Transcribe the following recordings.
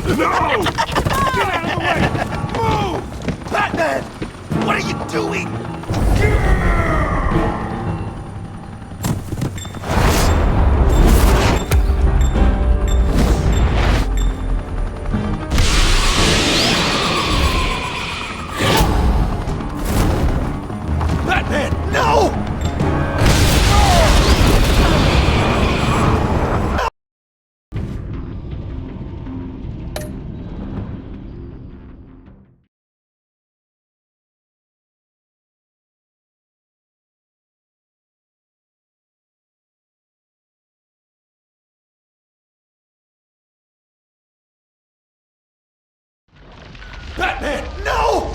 No! Get out of the way! Move! Batman! What are you doing? Batman, no! Batman, no!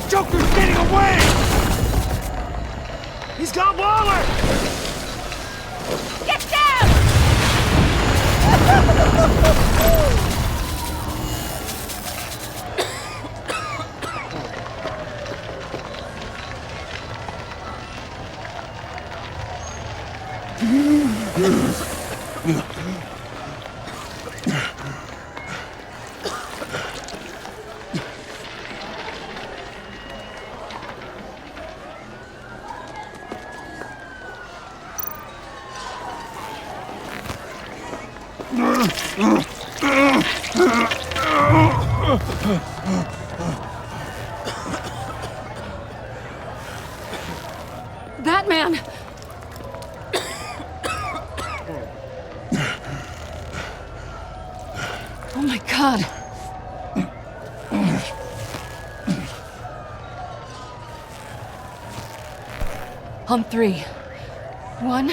Joker's getting away! He's got Waller! Get down! Batman! Oh my God. On three. 1,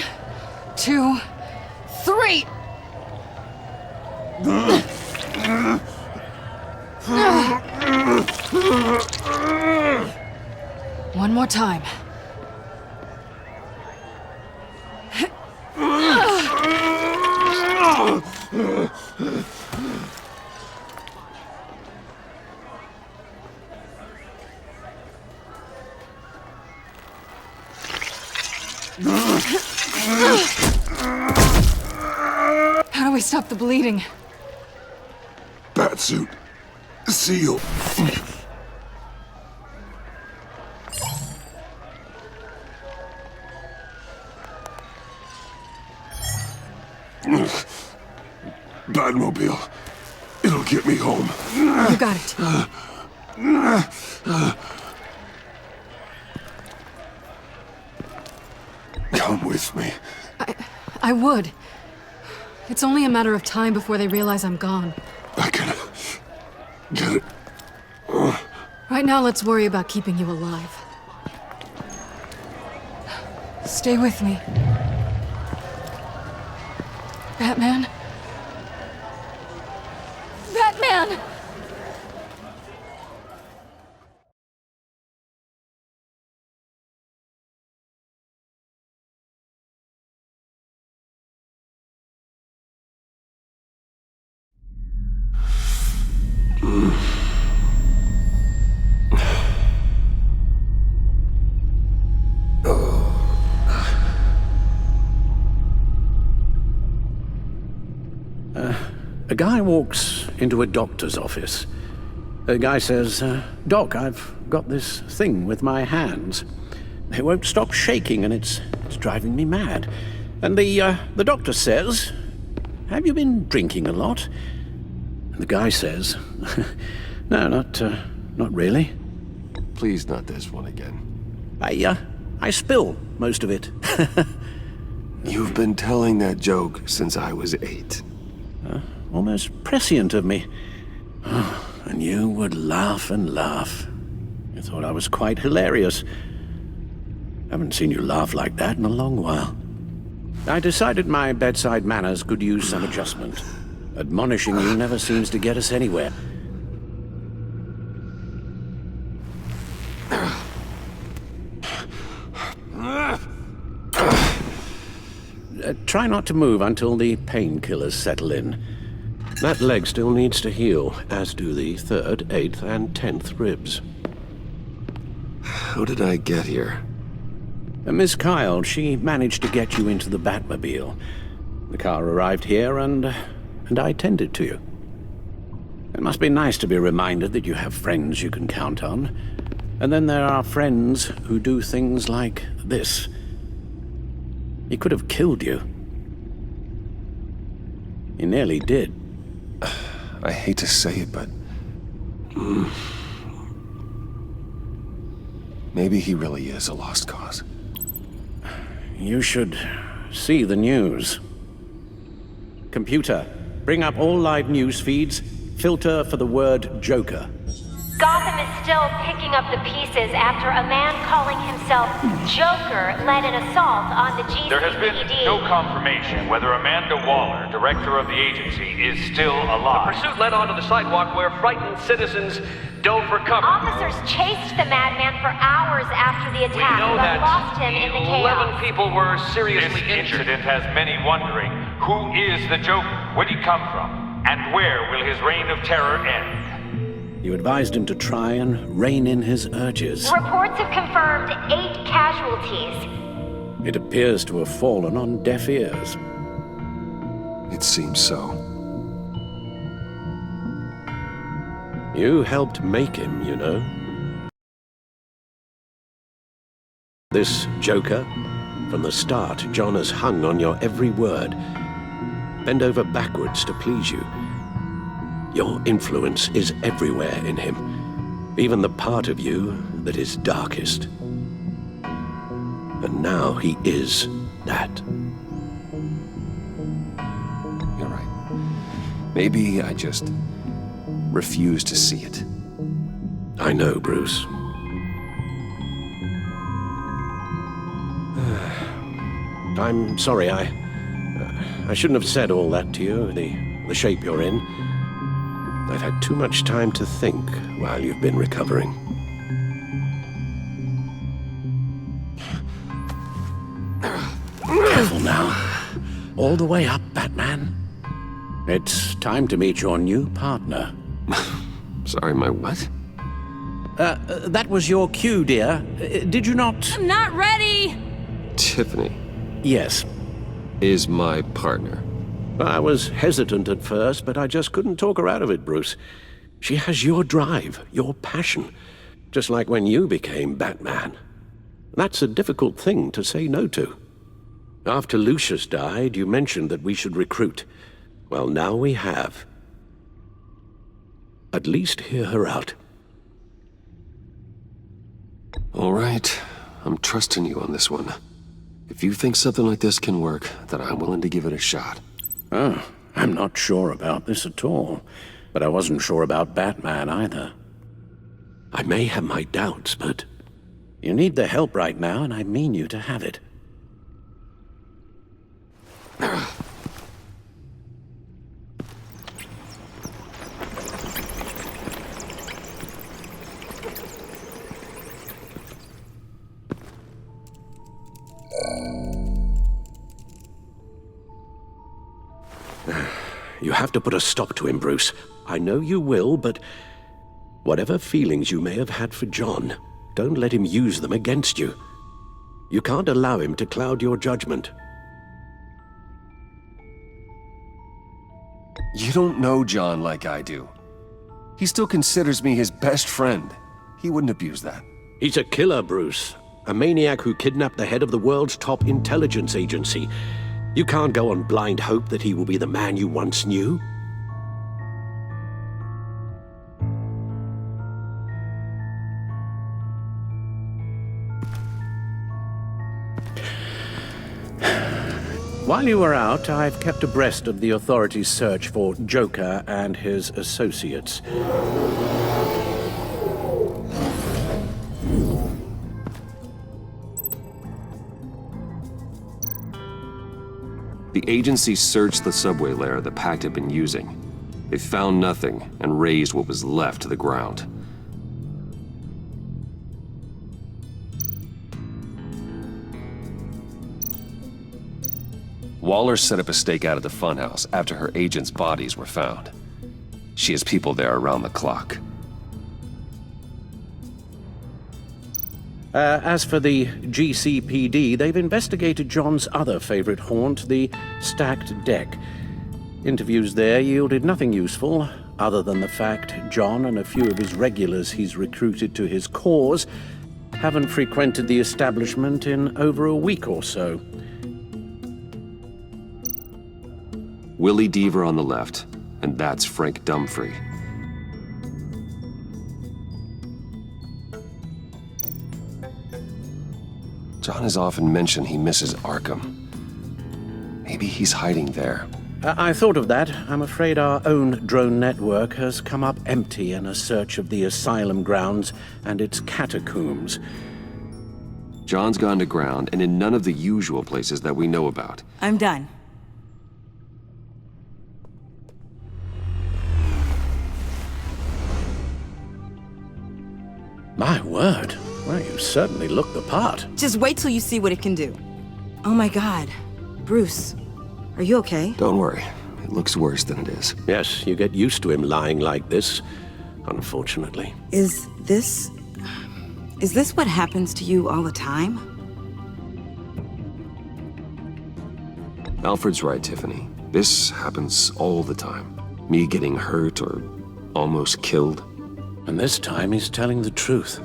2, 3! One more time. How do we stop the bleeding? Batsuit. Seal. Batmobile. It'll get me home. You got it. Come with me. I would. It's only a matter of time before they realize I'm gone. I can get it. Right now, let's worry about keeping you alive. Stay with me. Batman? Batman! A guy walks into a doctor's office. The guy says, Doc, I've got this thing with my hands. They won't stop shaking and it's driving me mad. And the doctor says, have you been drinking a lot? And the guy says, no, not really. Please, not this one again. I spill most of it. You've been telling that joke since I was 8. Almost prescient of me. And you would laugh and laugh. You thought I was quite hilarious. Haven't seen you laugh like that in a long while. I decided my bedside manners could use some adjustment. Admonishing you never seems to get us anywhere. Try not to move until the painkillers settle in. That leg still needs to heal, as do the 3rd, 8th, and 10th ribs. How did I get here? Miss Kyle, she managed to get you into the Batmobile. The car arrived here, and I tended to you. It must be nice to be reminded that you have friends you can count on. And then there are friends who do things like this. He could have killed you. He nearly did. I hate to say it, but... maybe he really is a lost cause. You should see the news. Computer, bring up all live news feeds. Filter for the word Joker. Gotham is still picking up the pieces after a man calling himself Joker led an assault on the GCPD. There has been no confirmation whether Amanda Waller, director of the agency, is still alive. The pursuit led onto the sidewalk where frightened citizens dove for cover. Officers chased the madman for hours after the We attack, know but that lost him in the chaos. 11 people were This seriously injured. incident has many wondering, who is the Joker? Where did he come from? And where will his reign of terror end? You advised him to try and rein in his urges. Reports have confirmed 8 casualties. It appears to have fallen on deaf ears. It seems so. You helped make him, you know. This Joker, from the start, John has hung on your every word. Bend over backwards to please you. Your influence is everywhere in him, even the part of you that is darkest. And now he is that. You're right. Maybe I just refuse to see it. I know, Bruce. I'm sorry, I shouldn't have said all that to you, the shape you're in. I've had too much time to think while you've been recovering. Careful now. All the way up, Batman. It's time to meet your new partner. Sorry, my what? That was your cue, dear. Did you not? I'm not ready! Tiffany Yes. is my partner. I was hesitant at first, but I just couldn't talk her out of it, Bruce. She has your drive, your passion, just like when you became Batman. That's a difficult thing to say no to. After Lucius died, you mentioned that we should recruit. Well, now we have. At least hear her out. All right, I'm trusting you on this one. If you think something like this can work, then I'm willing to give it a shot. Oh, I'm not sure about this at all. But I wasn't sure about Batman either. I may have my doubts, but you need the help right now, and I mean you to have it. You have to put a stop to him, Bruce. I know you will, but whatever feelings you may have had for John, don't let him use them against you. You can't allow him to cloud your judgment. You don't know John like I do. He still considers me his best friend. He wouldn't abuse that. He's a killer, Bruce. A maniac who kidnapped the head of the world's top intelligence agency. You can't go on blind hope that he will be the man you once knew. While you were out, I've kept abreast of the authorities' search for Joker and his associates. The agency searched the subway layer the Pact had been using. They found nothing and razed what was left to the ground. Waller set up a stakeout at the funhouse after her agents' bodies were found. She has people there around the clock. As for the GCPD, they've investigated John's other favorite haunt, the stacked deck. Interviews there yielded nothing useful, other than the fact John and a few of his regulars he's recruited to his cause haven't frequented the establishment in over a week or so. Willie Deaver on the left, and that's Frank Dumfrey. John has often mentioned he misses Arkham. Maybe he's hiding there. I thought of that. I'm afraid our own drone network has come up empty in a search of the asylum grounds and its catacombs. John's gone to ground and in none of the usual places that we know about. I'm done. My word. Well, you certainly look the part. Just wait till you see what it can do. Oh my God. Bruce, are you okay? Don't worry. It looks worse than it is. Yes, you get used to him lying like this, unfortunately. Is this what happens to you all the time? Alfred's right, Tiffany. This happens all the time. Me getting hurt or almost killed. And this time he's telling the truth.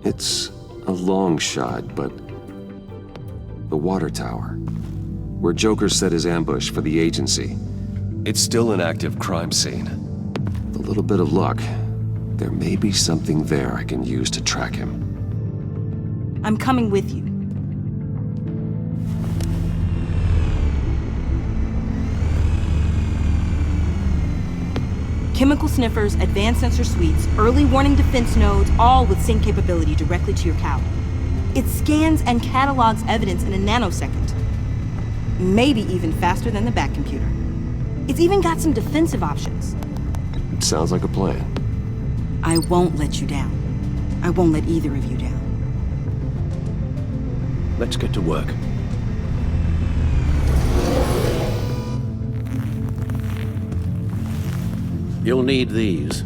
It's a long shot, but the water tower, where Joker set his ambush for the agency, it's still an active crime scene. With a little bit of luck, there may be something there I can use to track him. I'm coming with you. Chemical sniffers, advanced sensor suites, early warning defense nodes, all with sync capability directly to your cloud. It scans and catalogs evidence in a nanosecond. Maybe even faster than the back computer. It's even got some defensive options. It sounds like a plan. I won't let you down. I won't let either of you down. Let's get to work. You'll need these.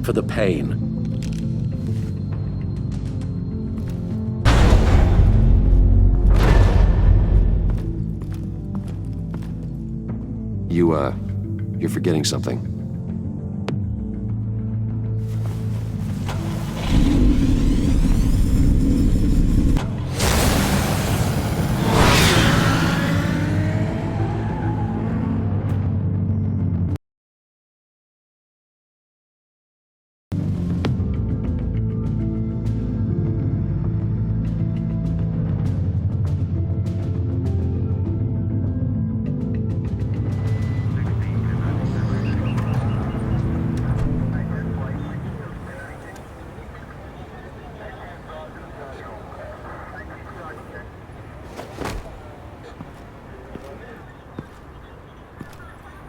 For the pain. You're forgetting something.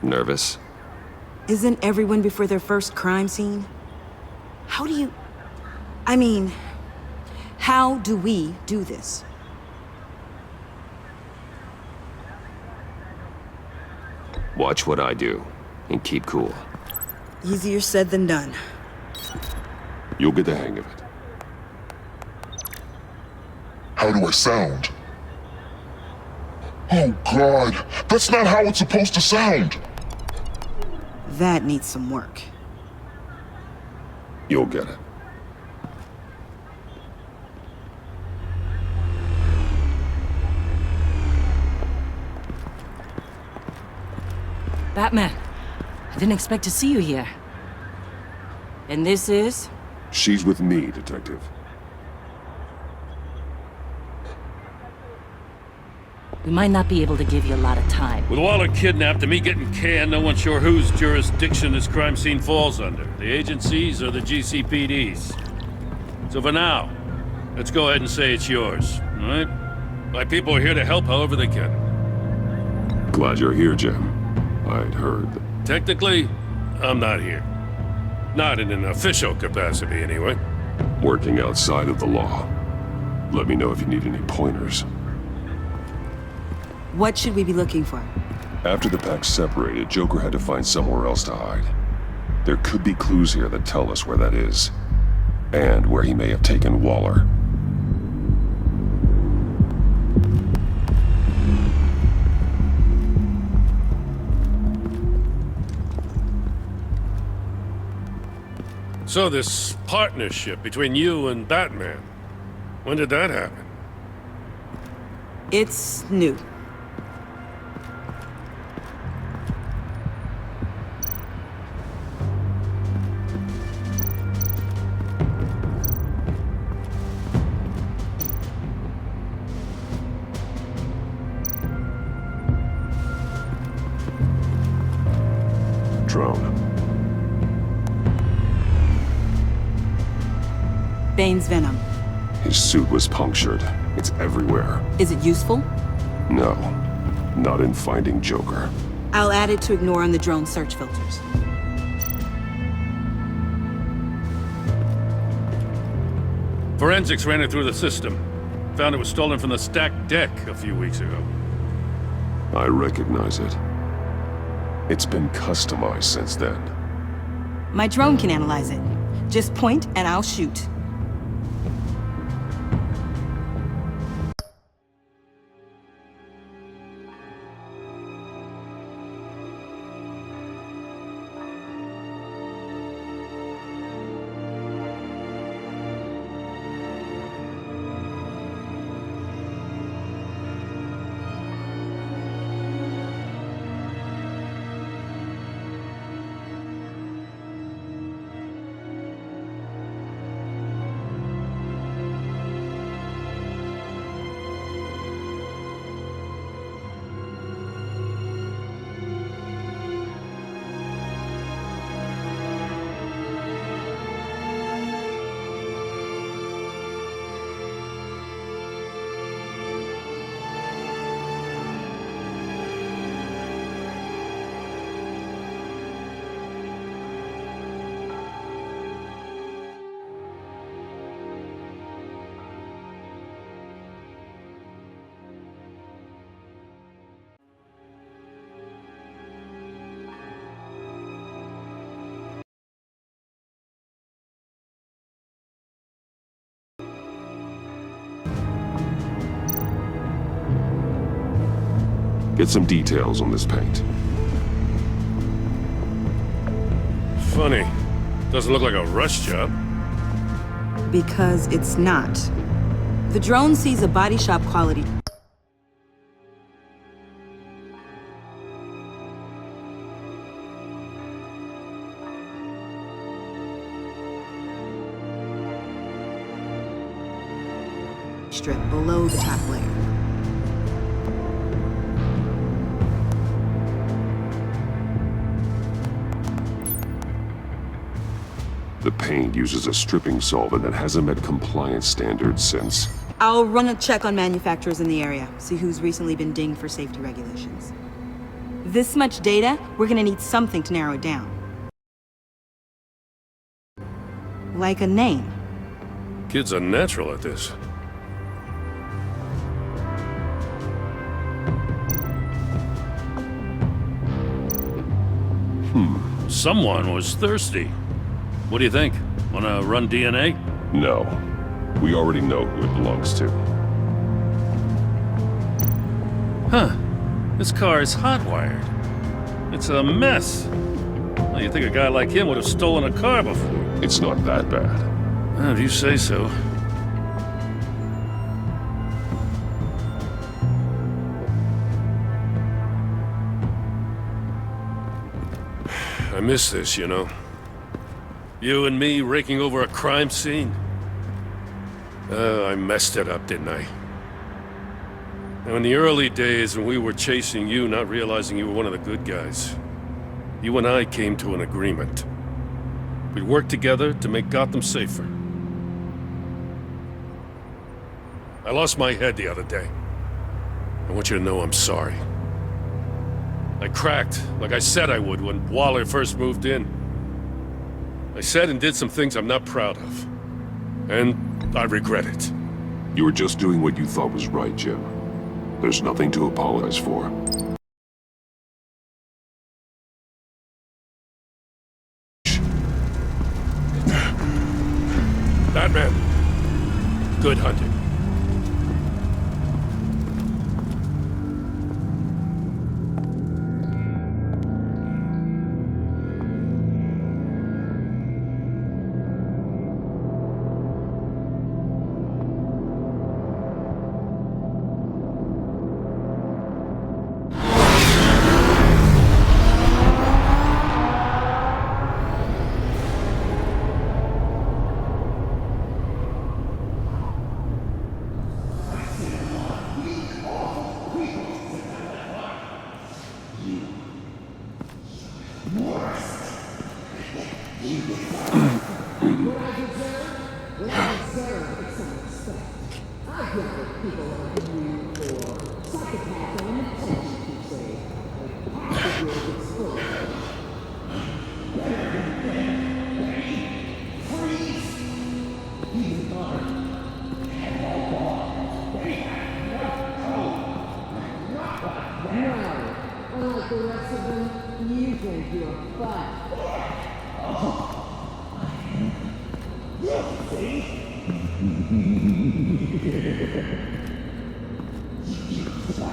Nervous? Isn't everyone before their first crime scene? How do we do this? Watch what I do, and keep cool. Easier said than done. You'll get the hang of it. How do I sound? Oh God, that's not how it's supposed to sound! That needs some work. You'll get it. Batman, I didn't expect to see you here. And this is? She's with me, Detective. We might not be able to give you a lot of time. With Waller kidnapped and me getting canned, no one's sure whose jurisdiction this crime scene falls under. The agencies or the GCPD's. So for now, let's go ahead and say it's yours, all right? My people are here to help however they can. Glad you're here, Jim. I'd heard that. Technically, I'm not here. Not in an official capacity, anyway. Working outside of the law. Let me know if you need any pointers. What should we be looking for? After the pack separated, Joker had to find somewhere else to hide. There could be clues here that tell us where that is. And where he may have taken Waller. So this partnership between you and Batman, when did that happen? It's new. Drone. Bane's venom. His suit was punctured. It's everywhere. Is it useful? No. Not in finding Joker. I'll add it to ignore on the drone search filters. Forensics ran it through the system. Found it was stolen from the stacked deck a few weeks ago. I recognize it. It's been customized since then. My drone can analyze it. Just point and I'll shoot. Get some details on this paint. Funny. Doesn't look like a rush job. Because it's not. The drone sees a body shop quality. Strip below the top layer. The paint uses a stripping solvent that hasn't met compliance standards since... I'll run a check on manufacturers in the area, see who's recently been dinged for safety regulations. This much data, we're gonna need something to narrow it down. Like a name. Kid's a natural at this. Someone was thirsty. What do you think? Wanna run DNA? No. We already know who it belongs to. Huh. This car is hot-wired. It's a mess. Well, you'd think a guy like him would have stolen a car before. It's not that bad. Well, if you say so. I miss this, you know. You and me raking over a crime scene. I messed it up, didn't I? Now, in the early days when we were chasing you, not realizing you were one of the good guys, you and I came to an agreement. We'd work together to make Gotham safer. I lost my head the other day. I want you to know I'm sorry. I cracked, like I said I would when Waller first moved in. I said and did some things I'm not proud of. And I regret it. You were just doing what you thought was right, Jim. There's nothing to apologize for. Batman. Good hunting.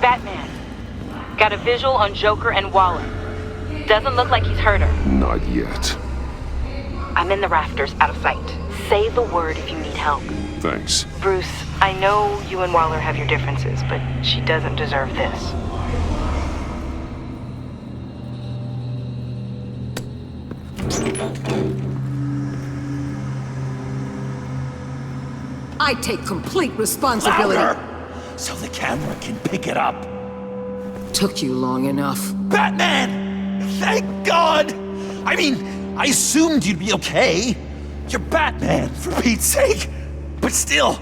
Batman. Got a visual on Joker and Waller. Doesn't look like he's hurt her. Not yet. I'm in the rafters, out of sight. Say the word if you need help. Thanks. Bruce, I know you and Waller have your differences, but she doesn't deserve this. I take complete responsibility. Louder! So the camera can pick it up. Took you long enough. Batman! Thank God! I mean, I assumed you'd be okay. You're Batman, for Pete's sake. But still,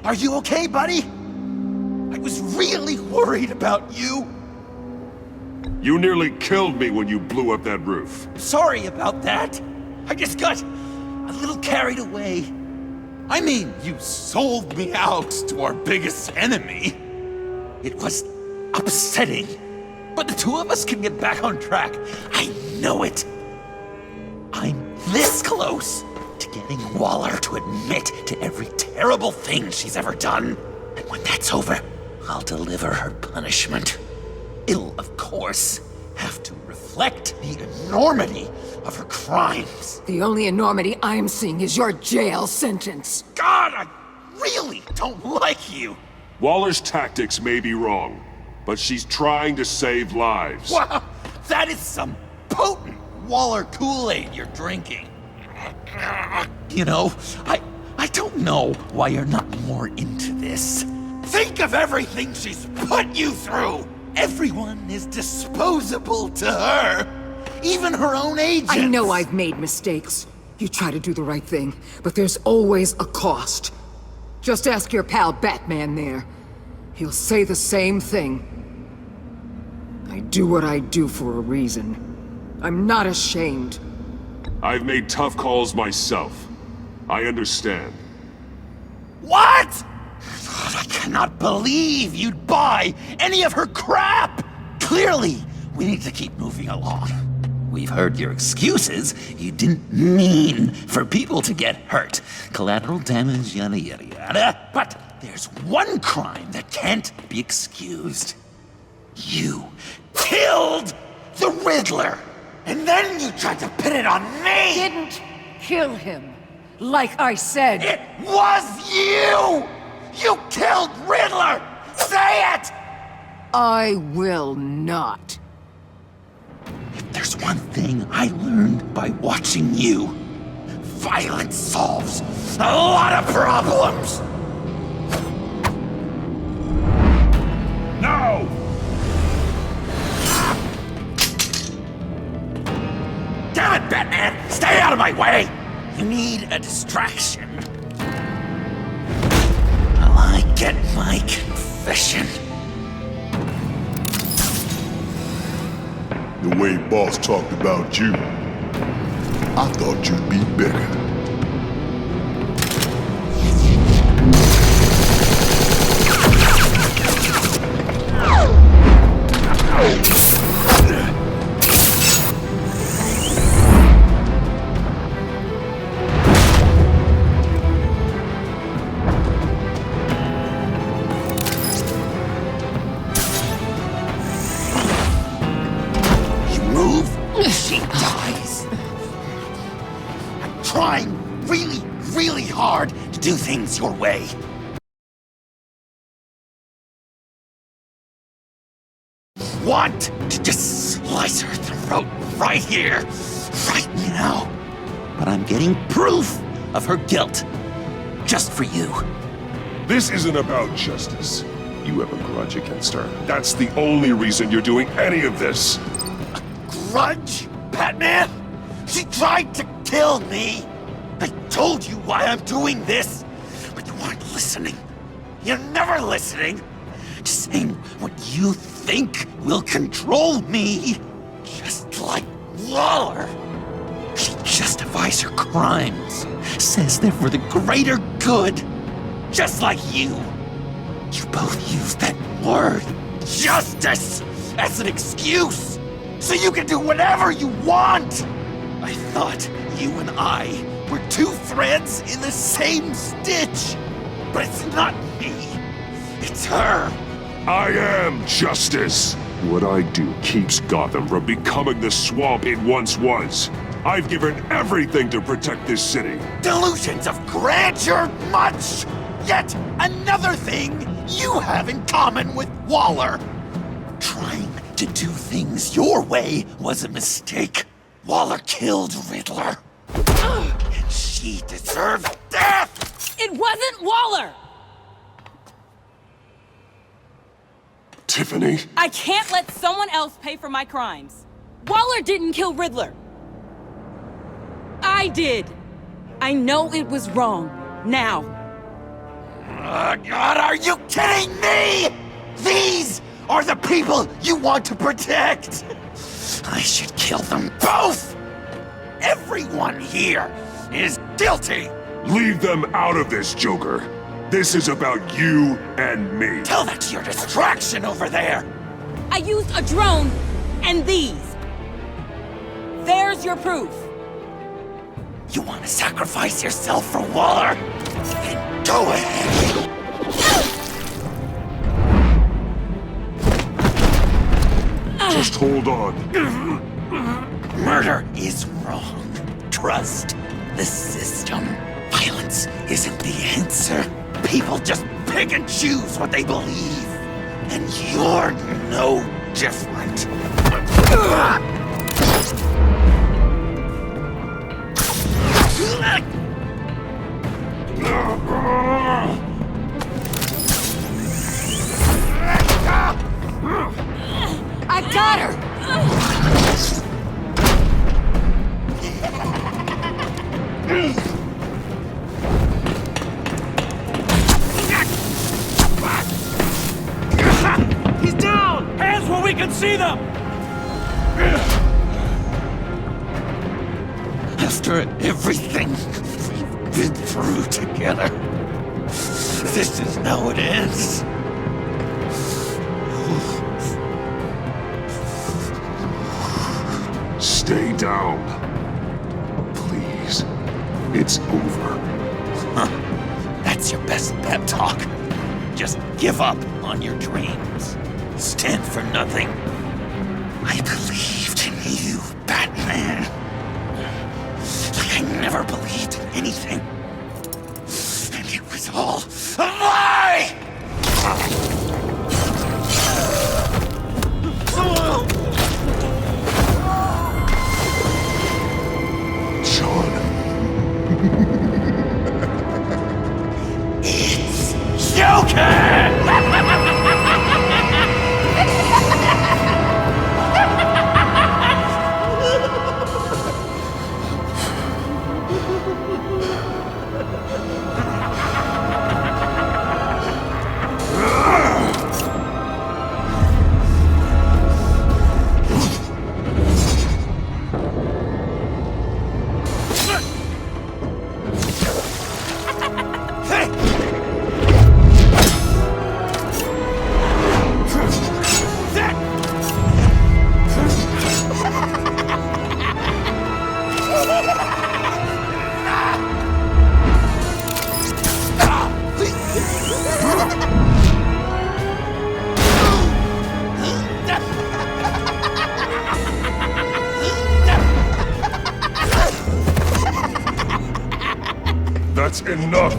are you okay, buddy? I was really worried about you. You nearly killed me when you blew up that roof. Sorry about that. I just got a little carried away. I mean, you sold me out to our biggest enemy. It was upsetting, but the two of us can get back on track. I know it. I'm this close to getting Waller to admit to every terrible thing she's ever done. And when that's over, I'll deliver her punishment. It'll, of course, have to reflect the enormity of her crimes. The only enormity I'm seeing is your jail sentence. God, I really don't like you. Waller's tactics may be wrong, but she's trying to save lives. Wow, that is some potent Waller Kool-Aid you're drinking. You know, I don't know why you're not more into this. Think of everything she's put you through. Everyone is disposable to her. Even her own agents. I know I've made mistakes. You try to do the right thing, but there's always a cost. Just ask your pal Batman there. He'll say the same thing. I do what I do for a reason. I'm not ashamed. I've made tough calls myself. I understand. What? God, I cannot believe you'd buy any of her crap! Clearly, we need to keep moving along. We've heard your excuses. You didn't mean for people to get hurt. Collateral damage, yada yada yada. But there's one crime that can't be excused. You killed the Riddler! And then you tried to pin it on me! Didn't kill him. Like I said. It was you! You killed Riddler! Say it! I will not. If there's one thing I learned by watching you, violence solves a lot of problems! No! Damn it, Batman! Stay out of my way! You need a distraction. While I get my confession. The way Boss talked about you, I thought you'd be bigger. do things your way. Want to just slice her throat right here, right now. But I'm getting proof of her guilt, just for you. This isn't about justice. You have a grudge against her. That's the only reason you're doing any of this. A grudge, Batman? She tried to kill me. I told you why I'm doing this, but you weren't listening. You're never listening. Just saying what you think will control me. Just like Waller. She justifies her crimes, says they're for the greater good. Just like you. You both use that word, justice, as an excuse, so you can do whatever you want. I thought you and I were two threads in the same stitch, but it's not me. It's her. I am justice. What I do keeps Gotham from becoming the swamp it once was. I've given everything to protect this city. Delusions of grandeur much! Yet another thing you have in common with Waller. Trying to do things your way was a mistake. Waller killed Riddler. And she deserved death! It wasn't Waller! Tiffany? I can't let someone else pay for my crimes. Waller didn't kill Riddler. I did. I know it was wrong. Now. God, are you kidding me? These are the people you want to protect. I should kill them both. Everyone here is guilty. Leave them out of this, Joker. This is about you and me. Tell that to your distraction over there. I used a drone and these. There's your proof. You want to sacrifice yourself for Waller? Then go ahead. Just hold on. Murder is wrong. Trust the system. Violence isn't the answer. People just pick and choose what they believe. And you're no different. I got her! He's down! Hands where we can see them! After everything we've been through together, this is how it ends. Stay down. Please. It's over. Huh. That's your best pep talk. Just give up on your dreams. Stand for nothing. I believed in you, Batman. Like I never believed in anything. And it was all a lie! John. It's Joker! That's enough!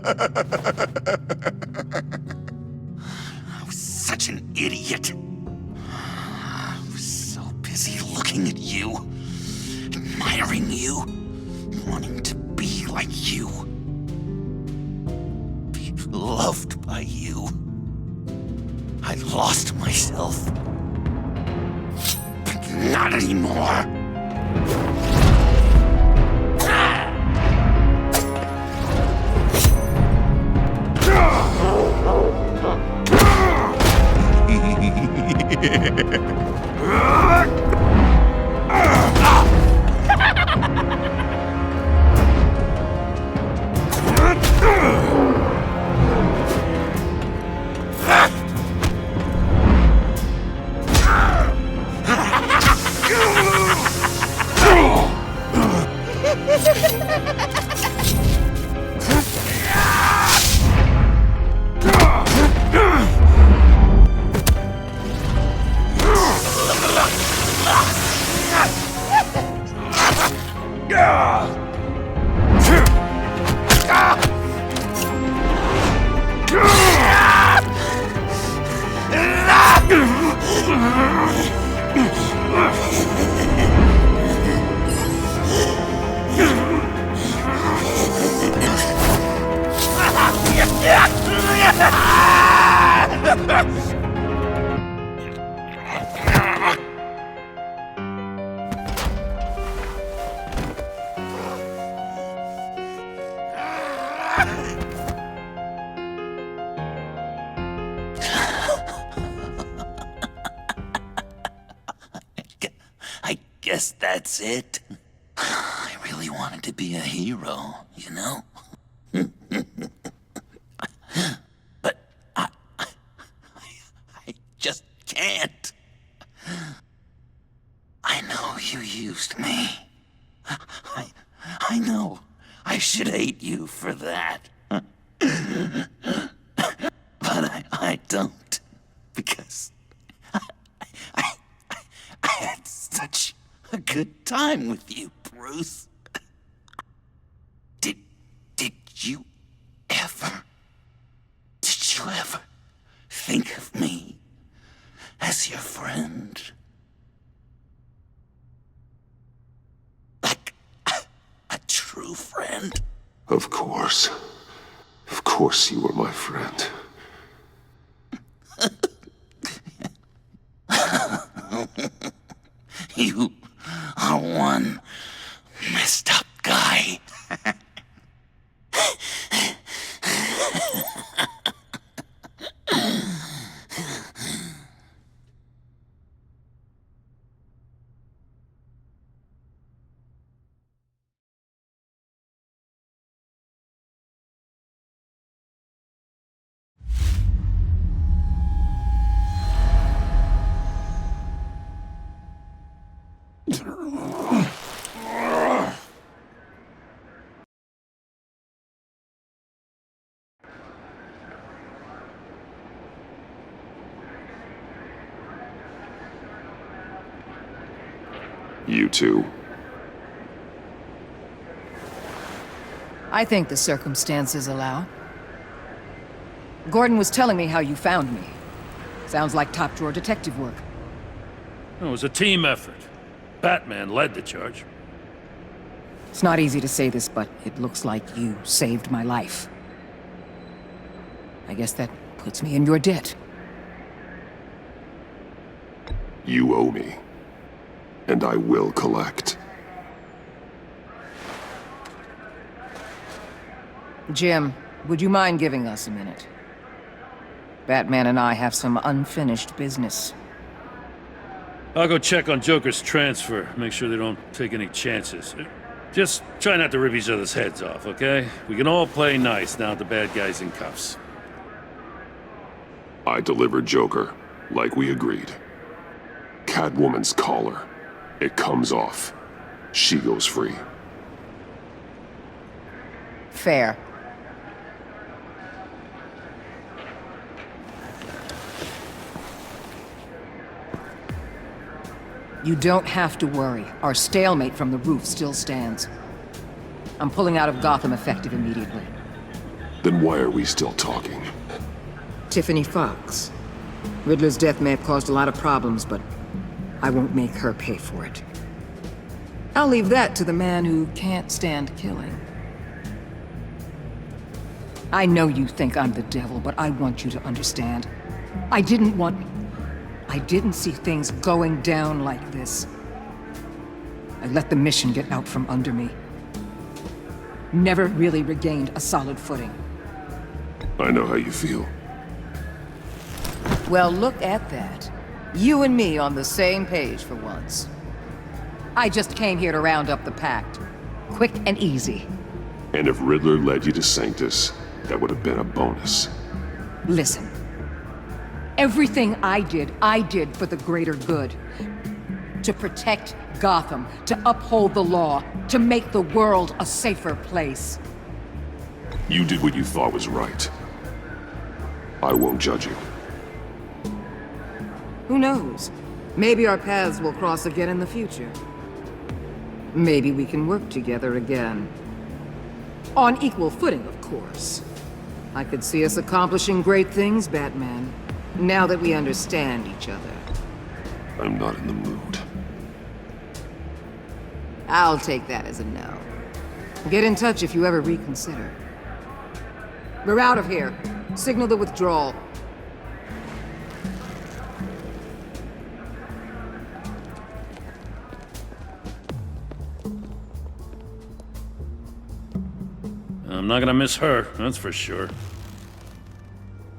I was such an idiot. I was so busy looking at you, admiring you, wanting to be like you, be loved by you. I lost myself. But not anymore. I guess that's it. I really wanted to be a hero, you know? But I just can't. I know you used me. I know I should hate you for that. But I don't, because I had such a good time with you, Bruce. Did you ever think of me as your friend? Like a true friend? Of course. Of course you were my friend. You are one messed up guy. You too. I think the circumstances allow. Gordon was telling me how you found me. Sounds like top-drawer detective work. It was a team effort. Batman led the charge. It's not easy to say this, but it looks like you saved my life. I guess that puts me in your debt. You owe me. And I will collect. Jim, would you mind giving us a minute? Batman and I have some unfinished business. I'll go check on Joker's transfer, make sure they don't take any chances. Just try not to rip each other's heads off, okay? We can all play nice now that the bad guy's in cuffs. I delivered Joker, like we agreed. Catwoman's collar. It comes off. She goes free. Fair. You don't have to worry. Our stalemate from the roof still stands. I'm pulling out of Gotham effective immediately. Then why are we still talking? Tiffany Fox. Riddler's death may have caused a lot of problems, but I won't make her pay for it. I'll leave that to the man who can't stand killing. I know you think I'm the devil, but I want you to understand. I didn't see things going down like this. I let the mission get out from under me. Never really regained a solid footing. I know how you feel. Well, look at that. You and me on the same page for once. I just came here to round up the pact. Quick and easy. And if Riddler led you to Sanctus, that would have been a bonus. Listen. Everything I did for the greater good. To protect Gotham, to uphold the law, to make the world a safer place. You did what you thought was right. I won't judge you. Who knows? Maybe our paths will cross again in the future. Maybe we can work together again. On equal footing, of course. I could see us accomplishing great things, Batman. Now that we understand each other. I'm not in the mood. I'll take that as a no. Get in touch if you ever reconsider. We're out of here. Signal the withdrawal. I'm not gonna miss her, that's for sure.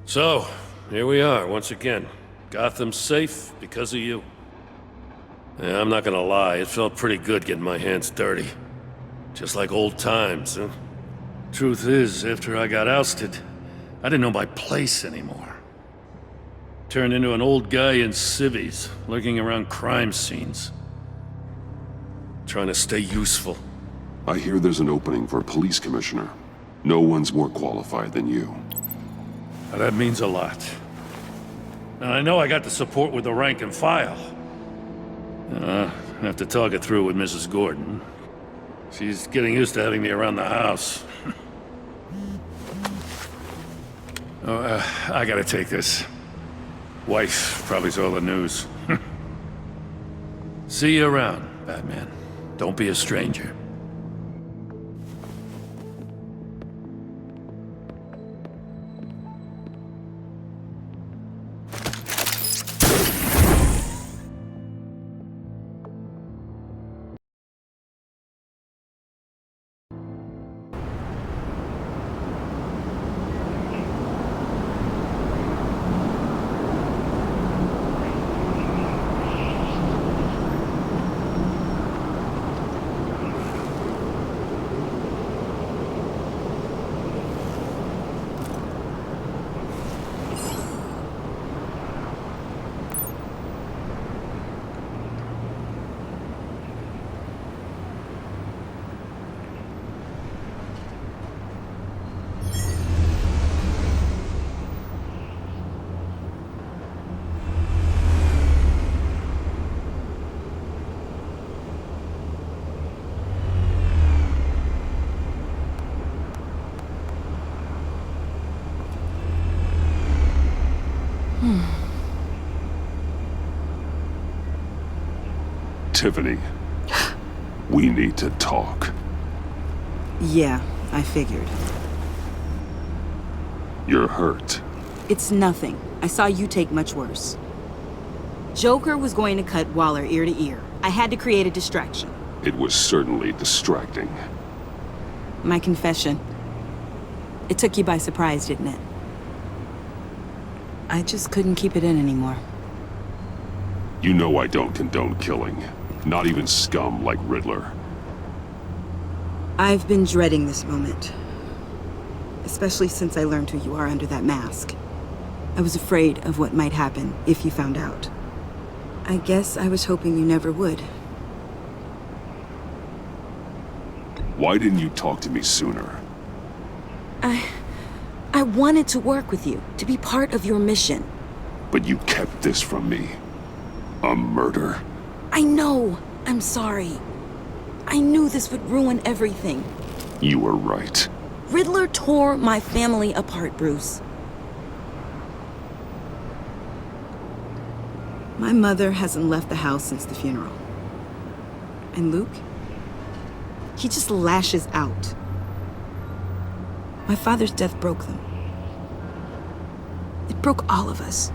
So, here we are, once again. Gotham's safe because of you. Yeah, I'm not gonna lie, it felt pretty good getting my hands dirty. Just like old times, huh? Truth is, after I got ousted, I didn't know my place anymore. Turned into an old guy in civvies, lurking around crime scenes. Trying to stay useful. I hear there's an opening for a police commissioner. No one's more qualified than you. Now, that means a lot. And I know I got the support with the rank and file. I have to talk it through with Mrs. Gordon. She's getting used to having me around the house. I gotta take this. Wife probably saw the news. See you around, Batman. Don't be a stranger. Tiffany, we need to talk. Yeah, I figured. You're hurt. It's nothing. I saw you take much worse. Joker was going to cut Waller ear to ear. I had to create a distraction. It was certainly distracting. My confession. It took you by surprise, didn't it? I just couldn't keep it in anymore. You know I don't condone killing. Not even scum like Riddler. I've been dreading this moment. Especially since I learned who you are under that mask. I was afraid of what might happen if you found out. I guess I was hoping you never would. Why didn't you talk to me sooner? I wanted to work with you, to be part of your mission. But you kept this from me. A murder? I know. I'm sorry. I knew this would ruin everything. You were right. Riddler tore my family apart, Bruce. My mother hasn't left the house since the funeral. And Luke? He just lashes out. My father's death broke them. It broke all of us.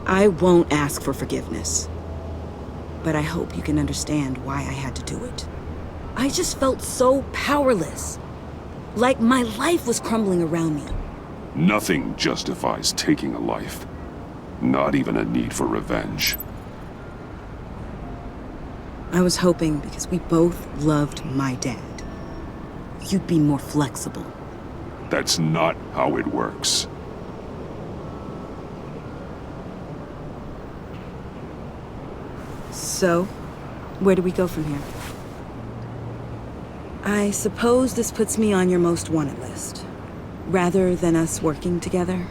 I won't ask for forgiveness. But I hope you can understand why I had to do it. I just felt so powerless. Like my life was crumbling around me. Nothing justifies taking a life. Not even a need for revenge. I was hoping because we both loved my dad, you'd be more flexible. That's not how it works. So, where do we go from here? I suppose this puts me on your most wanted list, rather than us working together.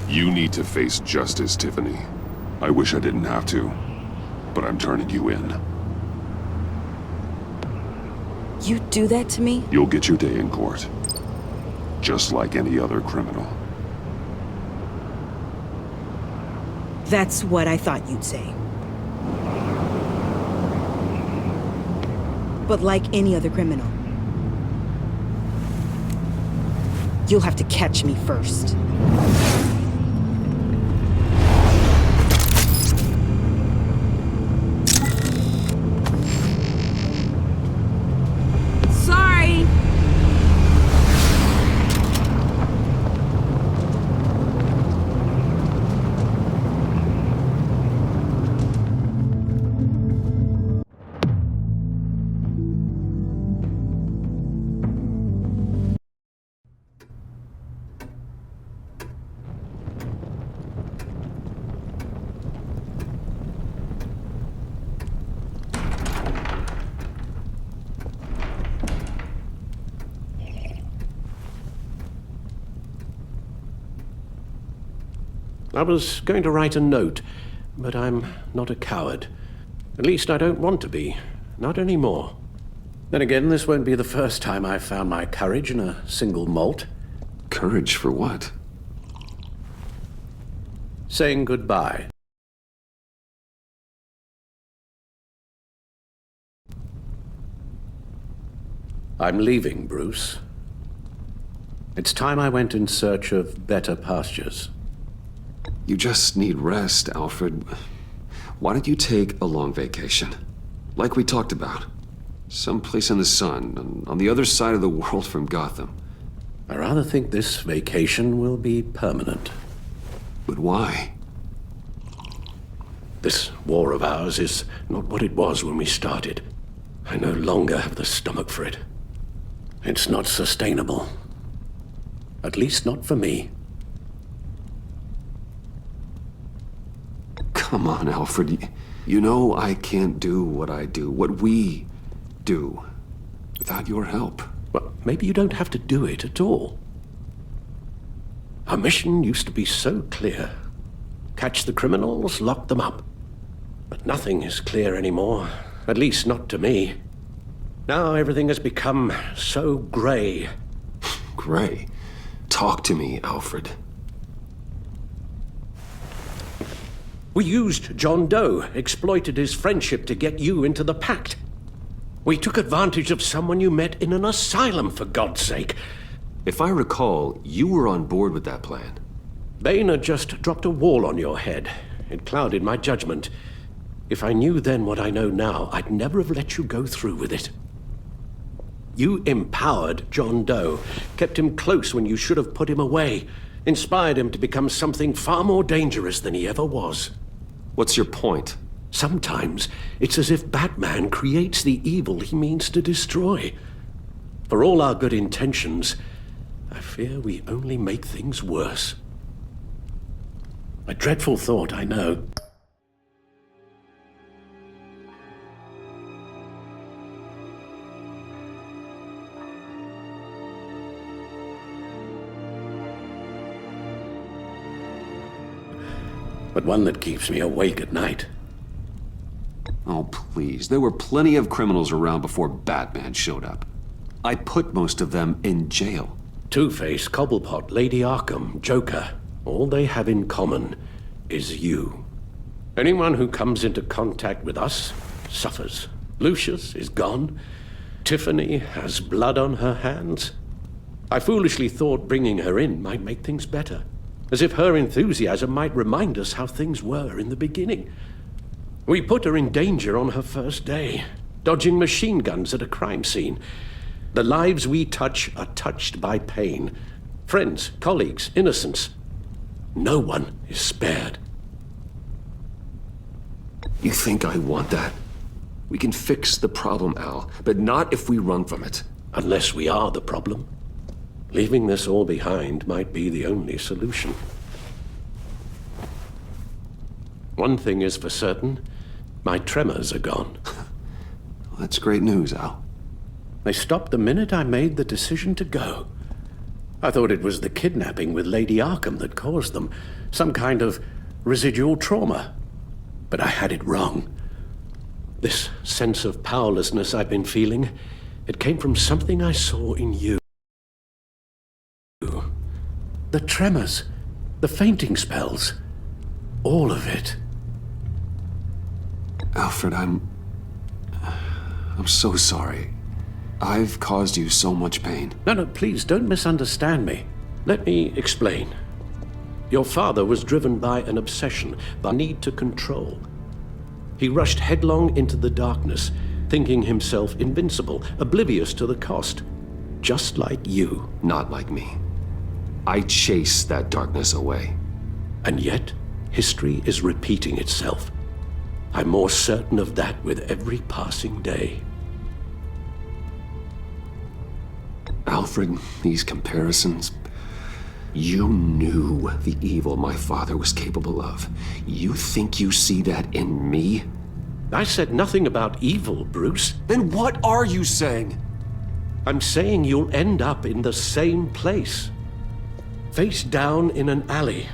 You need to face justice, Tiffany. I wish I didn't have to, but I'm turning you in. You do that to me? You'll get your day in court. Just like any other criminal. That's what I thought you'd say. But like any other criminal, you'll have to catch me first. Sorry! I was going to write a note, but I'm not a coward. At least I don't want to be. Not anymore. Then again, this won't be the first time I've found my courage in a single malt. Courage for what? Saying goodbye. I'm leaving, Bruce. It's time I went in search of better pastures. You just need rest, Alfred. Why don't you take a long vacation? Like we talked about. Someplace in the sun, on the other side of the world from Gotham. I rather think this vacation will be permanent. But why? This war of ours is not what it was when we started. I no longer have the stomach for it. It's not sustainable. At least not for me. Come on, Alfred. You know I can't do what I do, what we do, without your help. Well, maybe you don't have to do it at all. Our mission used to be so clear. Catch the criminals, lock them up. But nothing is clear anymore, at least not to me. Now everything has become so gray. Gray? Talk to me, Alfred. We used John Doe, exploited his friendship to get you into the pact. We took advantage of someone you met in an asylum, for God's sake. If I recall, you were on board with that plan. Bane had just dropped a wall on your head. It clouded my judgment. If I knew then what I know now, I'd never have let you go through with it. You empowered John Doe, kept him close when you should have put him away, inspired him to become something far more dangerous than he ever was. What's your point? Sometimes it's as if Batman creates the evil he means to destroy. For all our good intentions, I fear we only make things worse. A dreadful thought, I know. But one that keeps me awake at night. Oh, please. There were plenty of criminals around before Batman showed up. I put most of them in jail. Two-Face, Cobblepot, Lady Arkham, Joker, all they have in common is you. Anyone who comes into contact with us suffers. Lucius is gone. Tiffany has blood on her hands. I foolishly thought bringing her in might make things better, as if her enthusiasm might remind us how things were in the beginning. We put her in danger on her first day, dodging machine guns at a crime scene. The lives we touch are touched by pain. Friends, colleagues, innocents. No one is spared. You think I want that? We can fix the problem, Al, but not if we run from it. Unless we are the problem. Leaving this all behind might be the only solution. One thing is for certain, my tremors are gone. Well, that's great news, Al. They stopped the minute I made the decision to go. I thought it was the kidnapping with Lady Arkham that caused them, some kind of residual trauma. But I had it wrong. This sense of powerlessness I've been feeling, it came from something I saw in you. The tremors, the fainting spells, all of it. Alfred, I'm so sorry. I've caused you so much pain. No, please don't misunderstand me. Let me explain. Your father was driven by an obsession, by need to control. He rushed headlong into the darkness, thinking himself invincible, oblivious to the cost. Just like you. Not like me. I chased that darkness away. And yet, history is repeating itself. I'm more certain of that with every passing day. Alfred, these comparisons... You knew the evil my father was capable of. You think you see that in me? I said nothing about evil, Bruce. Then what are you saying? I'm saying you'll end up in the same place. Face down in an alley.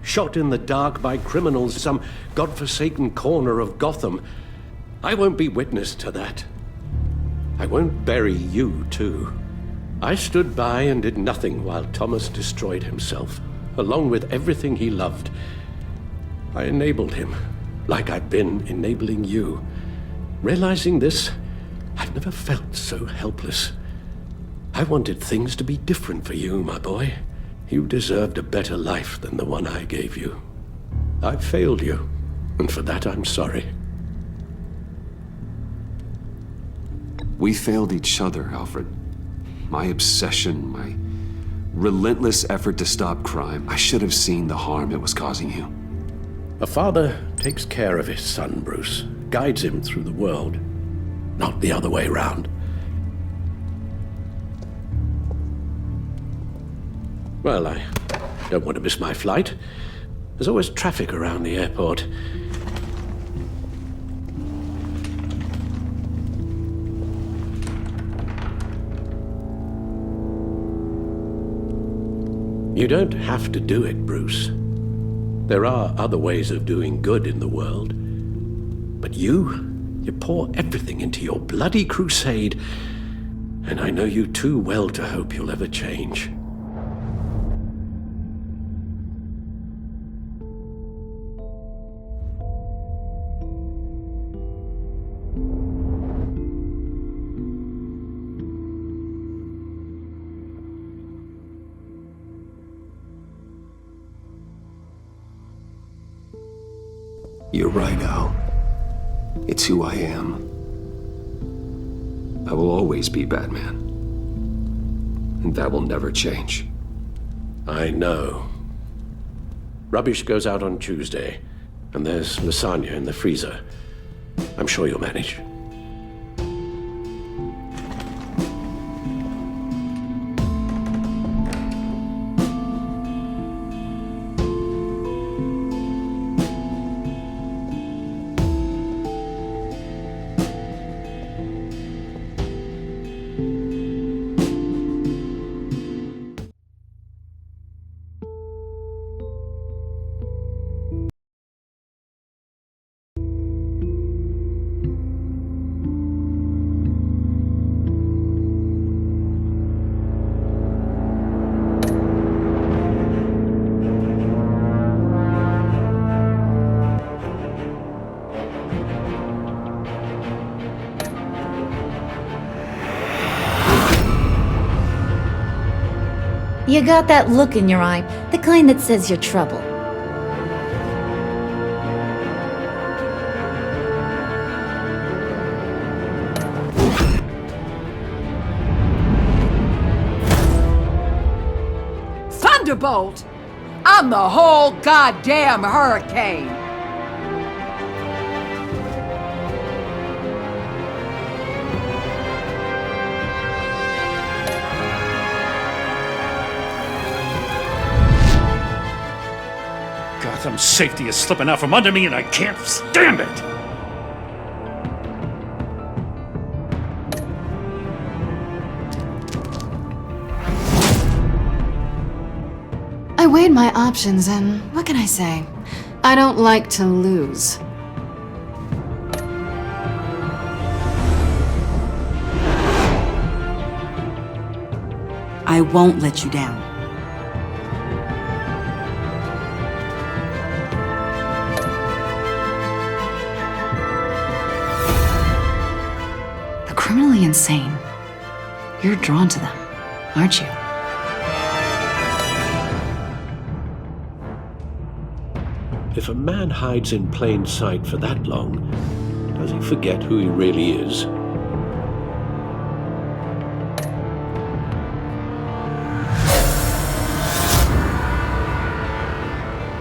Shot in the dark by criminals in some godforsaken corner of Gotham. I won't be witness to that. I won't bury you, too. I stood by and did nothing while Thomas destroyed himself, along with everything he loved. I enabled him, like I've been enabling you. Realizing this, I've never felt so helpless. I wanted things to be different for you, my boy. You deserved a better life than the one I gave you. I failed you, and for that I'm sorry. We failed each other, Alfred. My obsession, my relentless effort to stop crime. I should have seen the harm it was causing you. A father takes care of his son, Bruce, guides him through the world, not the other way round. Well, I don't want to miss my flight. There's always traffic around the airport. You don't have to do it, Bruce. There are other ways of doing good in the world. But you pour everything into your bloody crusade, and I know you too well to hope you'll ever change. You're right, Al. It's who I am. I will always be Batman. And that will never change. I know. Rubbish goes out on Tuesday, and there's lasagna in the freezer. I'm sure you'll manage. You got that look in your eye, the kind that says you're trouble. Thunderbolt! I'm the whole goddamn hurricane! Gotham's safety is slipping out from under me and I can't stand it! I weighed my options and what can I say? I don't like to lose. I won't let you down. The criminally insane. You're drawn to them, aren't you? If a man hides in plain sight for that long, does he forget who he really is?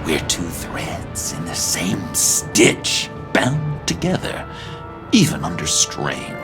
We're two threads in the same stitch, bound together, even under strain.